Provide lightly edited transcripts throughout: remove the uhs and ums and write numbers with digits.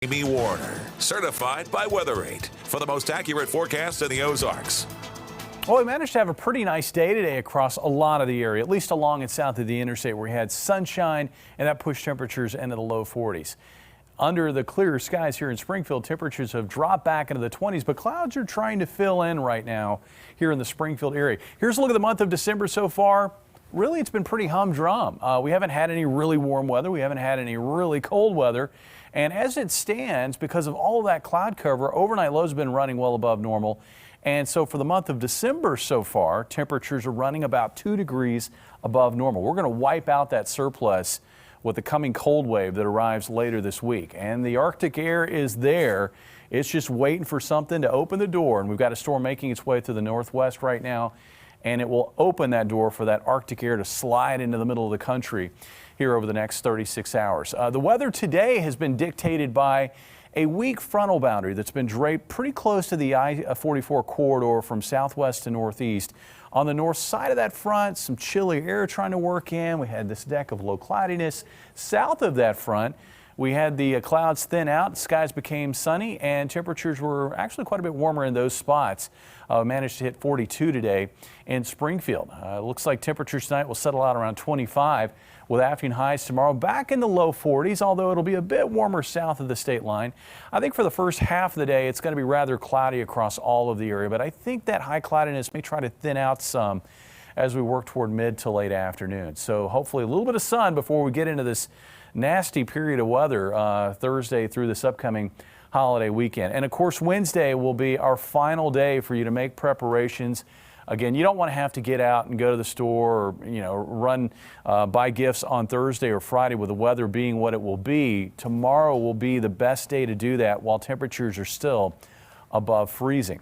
Amy Warner, certified by WeatherRate for the most accurate forecast in the Ozarks. Well, we managed to have a pretty nice day today across a lot of the area, at least along and south of the interstate, where we had sunshine and that pushed temperatures into the low 40s. Under the clearer skies here in Springfield, temperatures have dropped back into the 20s, but clouds are trying to fill in right now here in the Springfield area. Here's a look at the month of December so far. Really, it's been pretty humdrum. We haven't had any really warm weather. We haven't had any really cold weather. And as it stands, because of all of that cloud cover, overnight lows have been running well above normal. And so for the month of December so far, temperatures are running about 2 degrees above normal. We're going to wipe out that surplus with the coming cold wave that arrives later this week. And the Arctic air is there. It's just waiting for something to open the door. And we've got a storm making its way through the northwest right now. And it will open that door for that Arctic air to slide into the middle of the country here over the next 36 hours. The weather today has been dictated by a weak frontal boundary that's been draped pretty close to the I-44 corridor from southwest to northeast. On the north side of that front, some chilly air trying to work in. We had this deck of low cloudiness. South of that front, we had the clouds thin out, skies became sunny, and temperatures were actually quite a bit warmer in those spots. Managed to hit 42 today in Springfield. Looks like temperatures tonight will settle out around 25 with afternoon highs tomorrow back in the low 40s, although it'll be a bit warmer south of the state line. I think for the first half of the day, it's going to be rather cloudy across all of the area, but I think that high cloudiness may try to thin out some as we work toward mid to late afternoon. So hopefully a little bit of sun before we get into this nasty period of weather Thursday through this upcoming holiday weekend. And of course, Wednesday will be our final day for you to make preparations. Again, you don't want to have to get out and go to the store or, run buy gifts on Thursday or Friday with the weather being what it will be. Tomorrow will be the best day to do that while temperatures are still above freezing.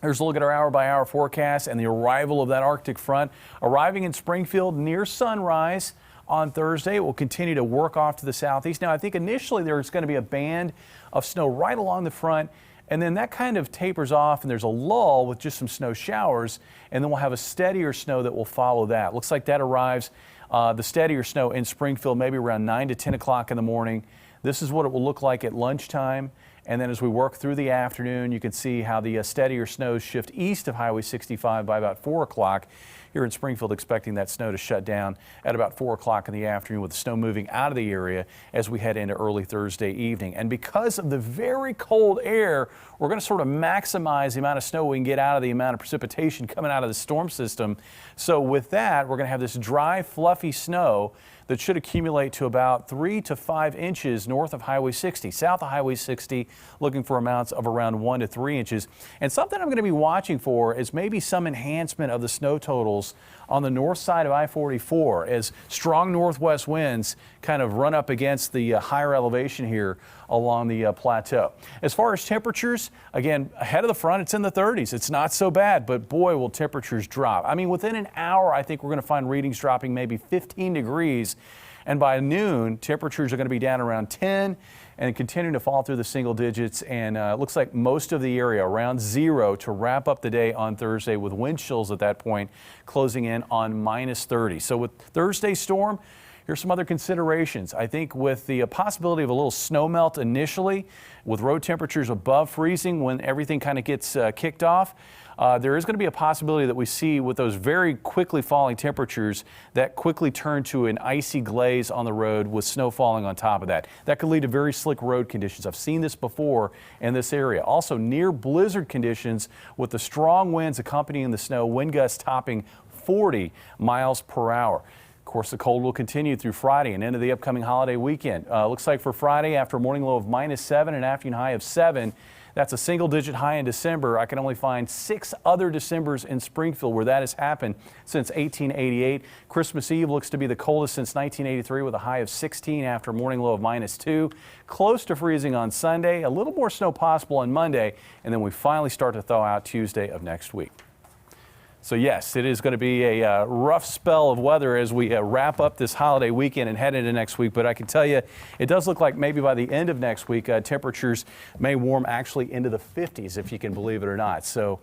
Here's a look at our hour-by-hour forecast and the arrival of that Arctic front arriving in Springfield near sunrise on Thursday. It will continue to work off to the southeast. Now, I think initially there's going to be a band of snow right along the front, and then that kind of tapers off, and there's a lull with just some snow showers, and then we'll have a steadier snow that will follow that. Looks like that arrives, the steadier snow in Springfield, maybe around 9 to 10 o'clock in the morning. This is what it will look like at lunchtime. And then as we work through the afternoon, you can see how the steadier snows shift east of Highway 65 by about 4 o'clock. Here in Springfield, expecting that snow to shut down at about 4 o'clock in the afternoon, with the snow moving out of the area as we head into early Thursday evening. And because of the very cold air, we're going to sort of maximize the amount of snow we can get out of the amount of precipitation coming out of the storm system. So with that, we're going to have this dry, fluffy snow that should accumulate to about 3 to 5 inches north of Highway 60. South of Highway 60, looking for amounts of around 1 to 3 inches. And something I'm going to be watching for is maybe some enhancement of the snow totals on the north side of I-44 as strong northwest winds kind of run up against the higher elevation here along the plateau. As far as temperatures, again, ahead of the front, it's in the 30s. It's not so bad, but boy, will temperatures drop. I mean, within an hour, I think we're going to find readings dropping maybe 15 degrees. And by noon, temperatures are going to be down around 10 and continuing to fall through the single digits. And it looks like most of the area around 0 to wrap up the day on Thursday, with wind chills at that point closing in on minus 30. So with Thursday's storm, here's some other considerations. I think with the possibility of a little snow melt initially, with road temperatures above freezing when everything kind of gets kicked off, there is going to be a possibility that we see with those very quickly falling temperatures that quickly turn to an icy glaze on the road with snow falling on top of that. That could lead to very slick road conditions. I've seen this before in this area. Also near blizzard conditions with the strong winds accompanying the snow, wind gusts topping 40 miles per hour. Of course, the cold will continue through Friday and into the upcoming holiday weekend. Looks like for Friday, after a morning low of minus 7 and afternoon high of 7, that's a single-digit high in December. I can only find 6 other Decembers in Springfield where that has happened since 1888. Christmas Eve looks to be the coldest since 1983 with a high of 16 after a morning low of minus 2. Close to freezing on Sunday, a little more snow possible on Monday, and then we finally start to thaw out Tuesday of next week. So yes, it is going to be a rough spell of weather as we wrap up this holiday weekend and head into next week. But I can tell you, it does look like maybe by the end of next week, temperatures may warm actually into the 50s, if you can believe it or not. So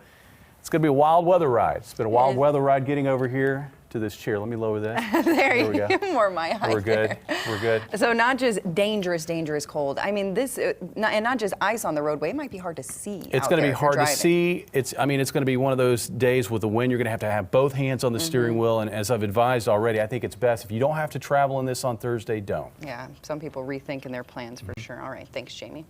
it's going to be a wild weather ride. It's been a wild weather ride getting over here. to this chair. Let me lower this. There we go. More my height. We're good. We're good. So not just dangerous cold. I mean, this, and not just ice on the roadway. It might be hard to see. It's going to be hard to see. It's going to be one of those days with the wind. You're going to have both hands on the steering wheel. And as I've advised already, I think it's best if you don't have to travel in this on Thursday, don't. Yeah, some people rethinking their plans for sure. All right, thanks, Jamie.